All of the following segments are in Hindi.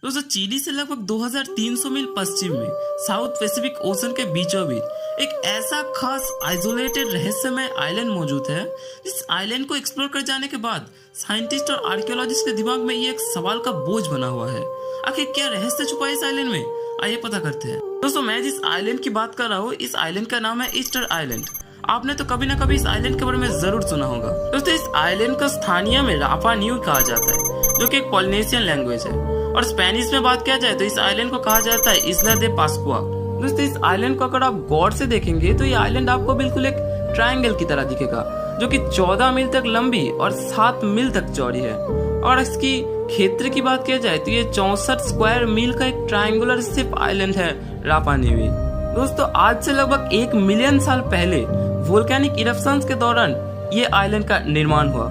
दोस्तों चिली से लगभग 2300 मील पश्चिम में साउथ पैसिफिक ओशन के बीचों बीच एक ऐसा खास आइसोलेटेड रहस्यमय आइलैंड मौजूद है। इस आइलैंड को एक्सप्लोर कर जाने के बाद साइंटिस्ट और आर्कियोलॉजिस्ट के दिमाग में ये एक सवाल का बोझ बना हुआ है। आखिर क्या रहस्य छुपा है इस आइलैंड में, आइए पता करते हैं। दोस्तों मैं जिस आइलैंड की बात कर रहा हूँ, इस आइलैंड का नाम है ईस्टर आइलैंड। आपने तो कभी ना कभी इस आइलैंड के बारे में जरूर सुना होगा। दोस्तों इस आइलैंड को स्थानीय में रापा न्यू कहा जाता है, जो कि एक पॉलिनेशियन लैंग्वेज है। और स्पेनिश में बात किया जाए तो इस आइलैंड को कहा जाता है इस्ला दे पास्कुआ। दोस्तों इस आइलैंड को अगर आप गौर से देखेंगे तो ये आइलैंड आपको बिल्कुल एक ट्रायंगल की तरह दिखेगा, जो कि 14 मील तक लंबी और 7 मील तक चौड़ी है। और इसकी क्षेत्र की बात किया जाए तो ये 64 स्क्वायर मील का एक ट्रायंगुलर शेप आइलैंड है रापा न्यूई। दोस्तों आज से लगभग 1 मिलियन साल पहले वोल्केनिक इरप्शंस के दौरान ये आइलैंड का निर्माण हुआ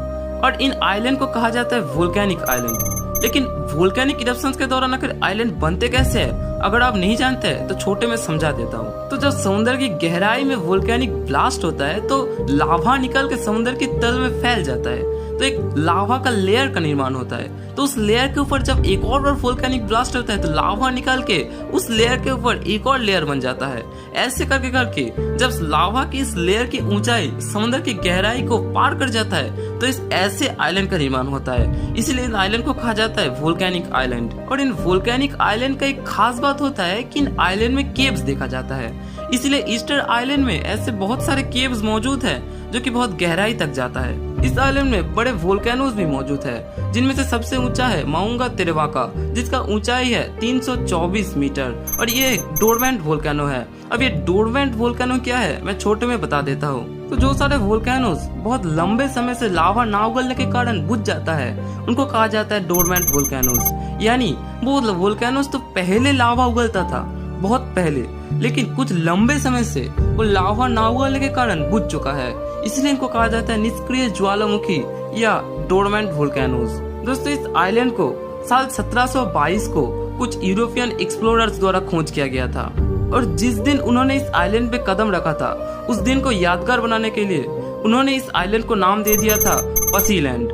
और इन आइलैंड को कहा जाता है वोल्केनिक आइलैंड। लेकिन वोल्केनिक इरप्शंस के दौरान आखिर आइलैंड बनते कैसे है, अगर आप नहीं जानते हैं तो छोटे में समझा देता हूँ। तो जब समुद्र की गहराई में वोल्केनिक ब्लास्ट होता है तो लावा निकल के समुद्र के तल में फैल जाता है, तो एक लावा का लेयर का निर्माण होता है। तो उस लेयर के ऊपर जब एक और वोल्केनिक ब्लास्ट होता है तो लावा निकल के उस लेयर के ऊपर एक और लेयर बन जाता है। ऐसे करके करके जब लावा की इस लेयर की ऊंचाई समुद्र की गहराई को पार कर जाता है तो इस ऐसे आइलैंड का निर्माण होता है। इसलिए इन आइलैंड को कहा जाता है वोल्केनिक आइलैंड। और इन वोल्केनिक आइलैंड का एक खास बात होता है कि इन आइलैंड में केव्स देखा जाता है। इसलिए ईस्टर आइलैंड में ऐसे बहुत सारे केव्स मौजूद हैं जो कि बहुत गहराई तक जाता है। इस आइलैंड में बड़े वोल्केनोज भी मौजूद है, जिनमें से सबसे ऊंचा है माउंगा तेरेवाका, जिसका ऊंचाई है 324 मीटर और ये एक डोरमेंट वोल्केनो है। अब ये डोरमेंट वोल्केनो क्या है मैं छोटे में बता देता हूँ। तो जो सारे वोल्केनोज बहुत लंबे समय से लावा ना उगलने के कारण बुझ जाता है, उनको कहा जाता है डोरमेंट वोल्केनोज। यानी वो वोल्केनोज तो पहले लावा उगलता था, बहुत पहले, लेकिन कुछ लंबे समय से वो लावा ना उगलने के कारण बुझ चुका है, इसलिए इनको कहा जाता है निष्क्रिय ज्वालामुखी या डोरमेंट वोल्केनोज। दोस्तों इस आइलैंड को साल 1722 को कुछ यूरोपियन एक्सप्लोरर्स द्वारा खोज किया गया था और जिस दिन उन्होंने इस आइलैंड पे कदम रखा था उस दिन को यादगार बनाने के लिए उन्होंने इस आइलैंड को नाम दे दिया था पसीलैंड।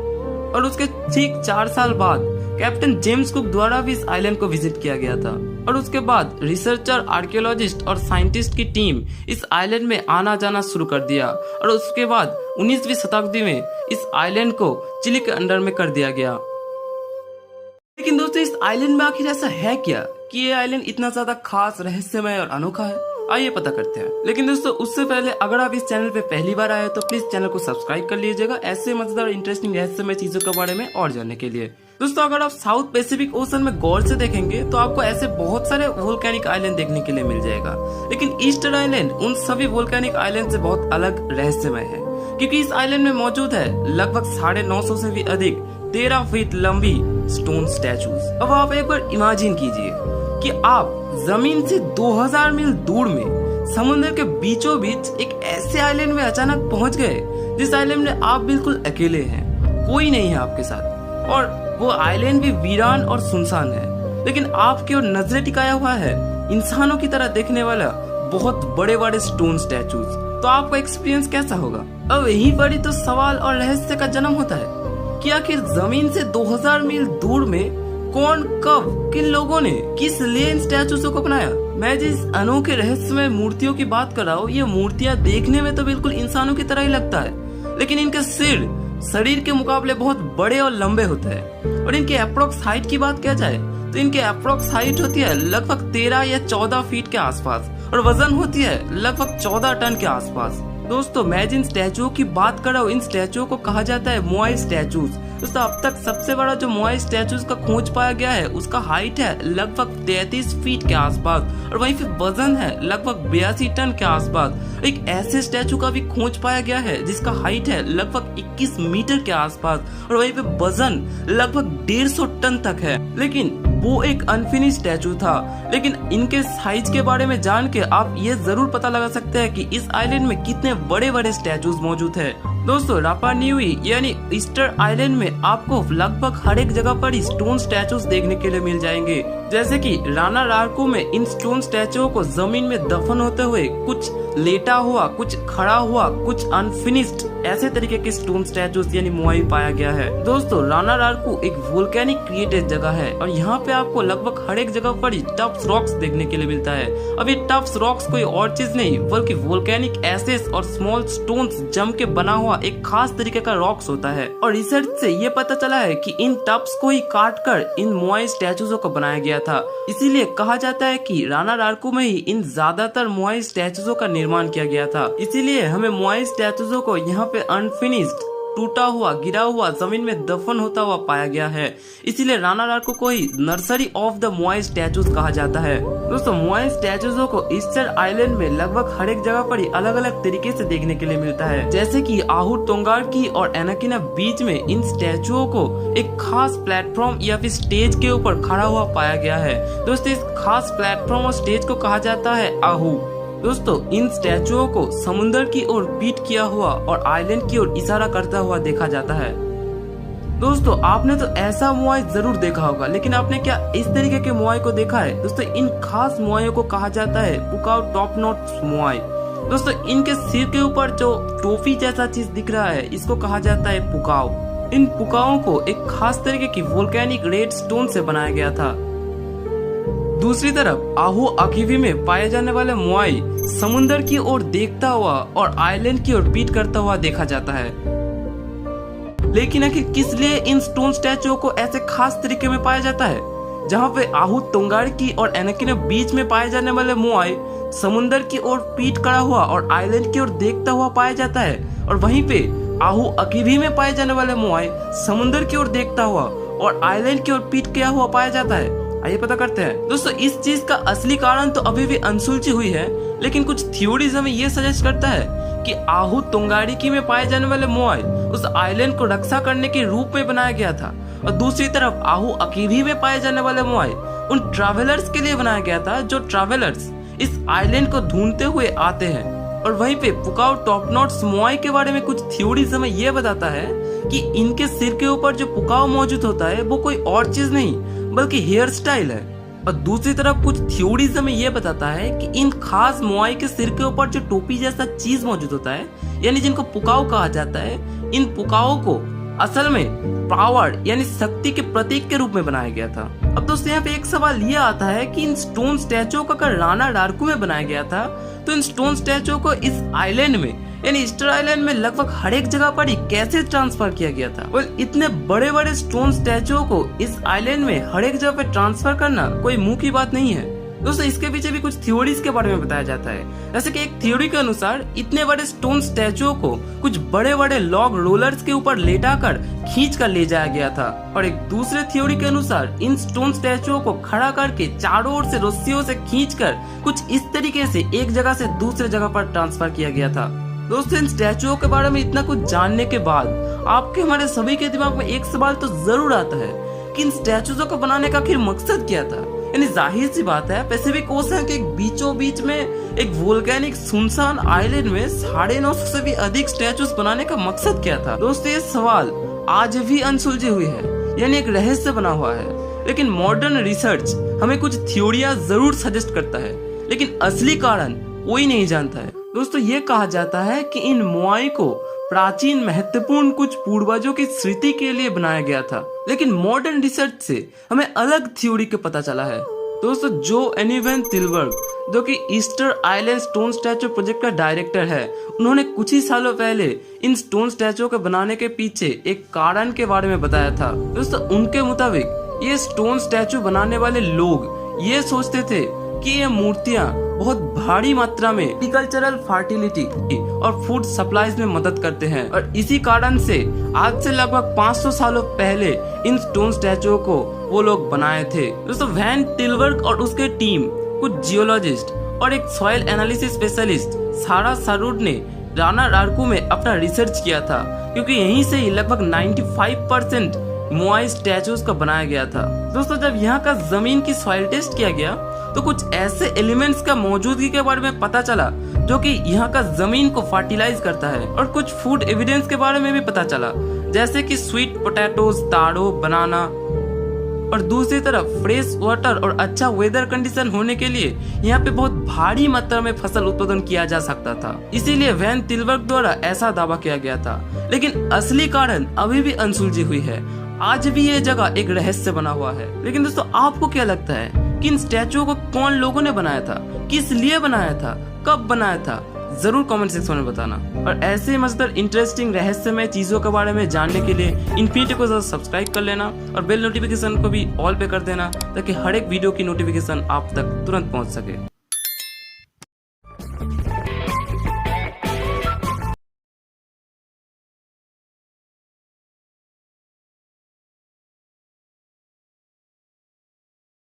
और उसके ठीक 4 साल बाद कैप्टन जेम्स कुक द्वारा भी इस आइलैंड को विजिट किया गया था। और उसके बाद रिसर्चर, आर्कियोलॉजिस्ट और साइंटिस्ट की टीम इस आइलैंड में आना जाना शुरू कर दिया और उसके बाद 19वीं शताब्दी में इस आइलैंड को चिली के अंडर में कर दिया गया। लेकिन दोस्तों इस आइलैंड में आखिर ऐसा है क्या कि ये आइलैंड इतना ज्यादा खास, रहस्यमय और अनोखा है, आइए पता करते हैं। लेकिन दोस्तों उससे पहले अगर आप इस चैनल पे पहली बार आए तो प्लीज चैनल को सब्सक्राइब कर लीजिएगा ऐसे मजेदार इंटरेस्टिंग रहस्यमय चीजों के बारे में और जानने के लिए। दोस्तों अगर आप साउथ पैसिफिक ओशन में गौर से देखेंगे तो आपको ऐसे बहुत सारे वोल्केनिक आइलैंड देखने के लिए मिल जाएगा, लेकिन ईस्टर आइलैंड उन सभी वोल्केनिक आइलैंड से बहुत अलग, रहस्यमय है, क्योंकि इस आइलैंड में मौजूद है लगभग 950 से भी अधिक 13 फीट लंबी स्टोन स्टैचूज। अब आप एक बार इमेजिन कीजिए कि आप जमीन से 2000 मील दूर में समुद्र के बीचों बीच एक ऐसे आइलैंड में अचानक पहुंच गए जिस आइलैंड में आप बिल्कुल अकेले हैं, कोई नहीं है आपके साथ, और वो आइलैंड भी वीरान और सुनसान है, लेकिन आपकी ओर नजरें टिकाया हुआ है इंसानों की तरह देखने वाला बहुत बड़े बड़े स्टोन स्टैचूज। तो आपका एक्सपीरियंस कैसा होगा? अब यही बड़ी तो सवाल और रहस्य का जन्म होता है कि आखिर जमीन से 2000 मील दूर में कौन, कब, किन लोगों ने, किस लिए इन स्टैचूज़ को अपनाया। मैं जिस अनोखे रहस्यमय मूर्तियों की बात कर रहा हूँ, ये मूर्तियाँ देखने में तो बिल्कुल इंसानों की तरह ही लगता है, लेकिन इनके सिर शरीर के मुकाबले बहुत बड़े और लंबे होते हैं। और इनके अप्रोक्स हाइट की बात किया जाए तो इनके अप्रोक्स हाइट होती है लगभग 13 या 14 फीट के आसपास और वजन होती है लगभग 14 टन के आसपास। दोस्तों मैं जिन स्टैचुओं की बात कर रहा हूँ इन स्टैचुओं को कहा जाता है मोआई स्टैचूज। दोस्तों अब तक सबसे बड़ा जो मोआई स्टैचूज का खोज पाया गया है उसका हाइट है लगभग 33 फीट के आसपास और वहीं पे वजन है लगभग 82 टन के आसपास। एक ऐसे स्टैचू का भी खोज पाया गया है जिसका हाइट है लगभग 21 मीटर के आसपास और वहीं पे वजन लगभग 150 टन तक है, लेकिन वो एक अनफिनिश स्टैचू था। लेकिन इनके साइज के बारे में जान के आप ये जरूर पता लगा सकते हैं कि इस आइलैंड में कितने बड़े बड़े स्टैचूज मौजूद है। दोस्तों रापा न्यूई यानी ईस्टर आइलैंड में आपको लगभग हर एक जगह पर स्टोन स्टैचूज देखने के लिए मिल जाएंगे, जैसे कि राणा रारकू में इन स्टोन स्टैचुओं को जमीन में दफन होते हुए कुछ लेटा हुआ, कुछ खड़ा हुआ, कुछ अनफिनिश्ड ऐसे तरीके के स्टोन स्टैचूज यानी मोआई पाया गया है। दोस्तों राणा रारकू एक वोल्केनिक क्रिएटेड जगह है और यहाँ पे आपको लगभग हर एक जगह पर ही टफ्स रॉक्स देखने के लिए मिलता है। अब ये टफ्स रॉक्स कोई और चीज नहीं बल्कि वोल्केनिक एसेस और स्मॉल स्टोन्स जम के बना हुआ एक खास तरीके का रॉक्स होता है। और रिसर्च से ये पता चला है कि इन टफ्स को ही काट कर इन मोआई स्टैचूजों को बनाया गया था। इसीलिए कहा जाता है कि राणा रारकू में ही इन ज्यादातर मोआई स्टैचूजों का निर्माण किया गया था। इसीलिए हमें मोआई स्टैचूजों को यहाँ पे अनफिनिश्ड, टूटा हुआ, गिरा हुआ, जमीन में दफन होता हुआ पाया गया है। इसीलिए राणा रारकू को ही नर्सरी ऑफ द मोआई स्टैचूज कहा जाता है। दोस्तों मोआई स्टैचूजों को ईस्टर आइलैंड में लगभग हर एक जगह पर ही अलग अलग तरीके से देखने के लिए मिलता है। जैसे कि आहू टोंगारकी और एनाकिना बीच में इन स्टैचुओं को एक खास प्लेटफॉर्म या फिर स्टेज के ऊपर खड़ा हुआ पाया गया है। दोस्तों इस खास प्लेटफॉर्म और स्टेज को कहा जाता है आहू। दोस्तों इन स्टैचुओं को समुंदर की ओर पीट किया हुआ और आइलैंड की ओर इशारा करता हुआ देखा जाता है। दोस्तों आपने तो ऐसा मोआई जरूर देखा होगा, लेकिन आपने क्या इस तरीके के मोआई को देखा है? दोस्तों इन खास मोआइयों को कहा जाता है पुकाओ टॉप नॉच मोआई। दोस्तों इनके सिर के ऊपर जो टोपी जैसा चीज दिख रहा है इसको कहा जाता है पुकाओ। इन पुकाओं को एक खास तरीके की वोल्केनिक रेड स्टोन से बनाया गया था। दूसरी तरफ आहू अकीवी में पाए जाने वाले मोआई समुंदर की ओर देखता हुआ और आइलैंड की ओर पीट करता हुआ देखा जाता है। लेकिन आखिर किस लिए इन स्टोन स्टैचुओं को ऐसे खास तरीके में पाया जाता है? जहाँ पे आहू टोंगारकी और एनाकिना बीच में पाए जाने वाले मोआई समुंदर की ओर पीट खड़ा हुआ और आइलैंड की ओर देखता हुआ पाया जाता है, और वहीं पे आहू अकीवी में पाए जाने वाले मोआई समुंदर की ओर देखता हुआ और आइलैंड की ओर पीट किया हुआ पाया जाता है। आइए पता करते हैं। दोस्तों इस चीज का असली कारण तो अभी भी अनसुलझी हुई है, लेकिन कुछ थ्योरीज हमें ये सजेस्ट करता है कि आहू टोंगारकी में पाए जाने वाले मोआई उस आइलैंड को रक्षा करने के रूप में बनाया गया था, और दूसरी तरफ आहू अकीवी में पाए जाने वाले मोआई उन ट्रैवलर्स के लिए बनाया गया था जो ट्रैवलर्स इस आइलैंड को ढूंढते हुए आते हैं। और वहीं पे पुकाओ टॉप नॉच मोआई के बारे में कुछ थ्योरीज हमें ये बताता है कि इनके सिर के ऊपर जो पुकाओ मौजूद होता है वो कोई और चीज नहीं बल्कि हेयर स्टाइल है। और दूसरी तरफ कुछ थ्योरीज हमें ये बताता है कि इन खास मोआई के सिर के ऊपर जो टोपी जैसा चीज मौजूद होता है यानी जिनको पुकाओ कहा जाता है, इन पुकाओ को असल में पावर यानी शक्ति के प्रतीक के रूप में बनाया गया था। अब दोस्तों यहाँ पे एक सवाल ये आता है कि इन स्टोन स्टैचुओं को अगर राणा रारकू में बनाया गया था तो इन स्टोन स्टैचुओं को इस आइलैंड में यानी ईस्टर आइलैंड में लगभग हर एक जगह पर ही कैसे ट्रांसफर किया गया था? इतने बड़े बड़े स्टोन स्टैचुओं को इस आइलैंड में हर एक जगह पे ट्रांसफर करना कोई मुंह की बात नहीं है। दोस्तों इसके पीछे भी कुछ थ्योरीज के बारे में बताया जाता है। जैसे कि एक थ्योरी के अनुसार इतने बड़े स्टोन स्टैचुओं को कुछ बड़े बड़े लॉग रोलर्स के ऊपर लेटा कर खींच कर ले जाया गया था, और एक दूसरे थ्योरी के अनुसार इन स्टोन स्टैचुओं को खड़ा करके चारों ओर से रस्सियों से खींचकर कुछ इस तरीके से एक जगह से दूसरे जगह पर ट्रांसफर किया गया था। दोस्तों इन स्टैचुओं के बारे में इतना कुछ जानने के बाद आपके हमारे सभी के दिमाग में एक सवाल तो जरूर आता है कि इन स्टैचुओं को बनाने का आखिर मकसद क्या था? यानी जाहिर सी बात है पैसिफिक ओशन के बीचों बीच में एक वोल्केनिक सुनसान आइलैंड में 950 से भी अधिक स्टैचूज बनाने का मकसद क्या था? दोस्तों ये सवाल आज भी अनसुलझी हुई है, यानी एक रहस्य बना हुआ है। लेकिन मॉडर्न रिसर्च हमें कुछ थ्योरियां जरूर सजेस्ट करता है, लेकिन असली कारण कोई नहीं जानता है। दोस्तों ये कहा जाता है कि इन मोआई को प्राचीन महत्वपूर्ण कुछ पूर्वजों की स्मृति के लिए बनाया गया था, लेकिन मॉडर्न रिसर्च से हमें अलग थ्योरी का पता चला है। दोस्तों जो एनिवेन तिलबर्ग जो कि Easter island stone statue project का डायरेक्टर है, उन्होंने कुछ ही सालों पहले इन स्टोन स्टैचू को बनाने के पीछे एक कारण के बारे में बताया था। दोस्तों उनके मुताबिक ये स्टोन स्टैचू बनाने वाले लोग ये सोचते थे कि ये मूर्तियां बहुत भारी मात्रा में एग्रीकल्चरल फर्टिलिटी और फूड सप्लाईज में मदद करते हैं, और इसी कारण से आज से लगभग 500 सालों पहले इन स्टोन स्टैचुओं को वो लोग बनाए थे। दोस्तों वैन तिलबर्ग और उसके टीम, कुछ जियोलॉजिस्ट और एक सॉइल एनालिसिस स्पेशलिस्ट सारा सरूड ने राणा रारकू में अपना रिसर्च किया था, क्योंकि यहीं से ही लगभग 95% मोआई स्टैचूज का बनाया गया था। दोस्तों जब यहाँ का जमीन की सॉइल टेस्ट किया गया तो कुछ ऐसे एलिमेंट्स का मौजूदगी के बारे में पता चला जो कि यहाँ का जमीन को फर्टिलाइज करता है, और कुछ फूड एविडेंस के बारे में भी पता चला, जैसे कि स्वीट पोटैटोज, ताड़ो, बनाना। और दूसरी तरफ फ्रेश वाटर और अच्छा वेदर कंडीशन होने के लिए यहाँ पे बहुत भारी मात्रा में फसल उत्पादन किया जा सकता था। इसीलिए वैन तिलबर्ग द्वारा ऐसा दावा किया गया था। लेकिन असली कारण अभी भी अनसुलझी हुई है। आज भी ये जगह एक रहस्य बना हुआ है। लेकिन दोस्तों, आपको क्या लगता है कि इन स्टैचुओं को कौन लोगों ने बनाया था, किस लिए बनाया था, कब बनाया था? जरूर कमेंट सेक्शन में बताना। और ऐसे मजेदार इंटरेस्टिंग रहस्यमय चीजों के बारे में जानने के लिए इन्फिनिटी को सब्सक्राइब कर लेना और बेल नोटिफिकेशन को भी ऑल पे कर देना, ताकि हर एक वीडियो की नोटिफिकेशन आप तक तुरंत पहुंच सके।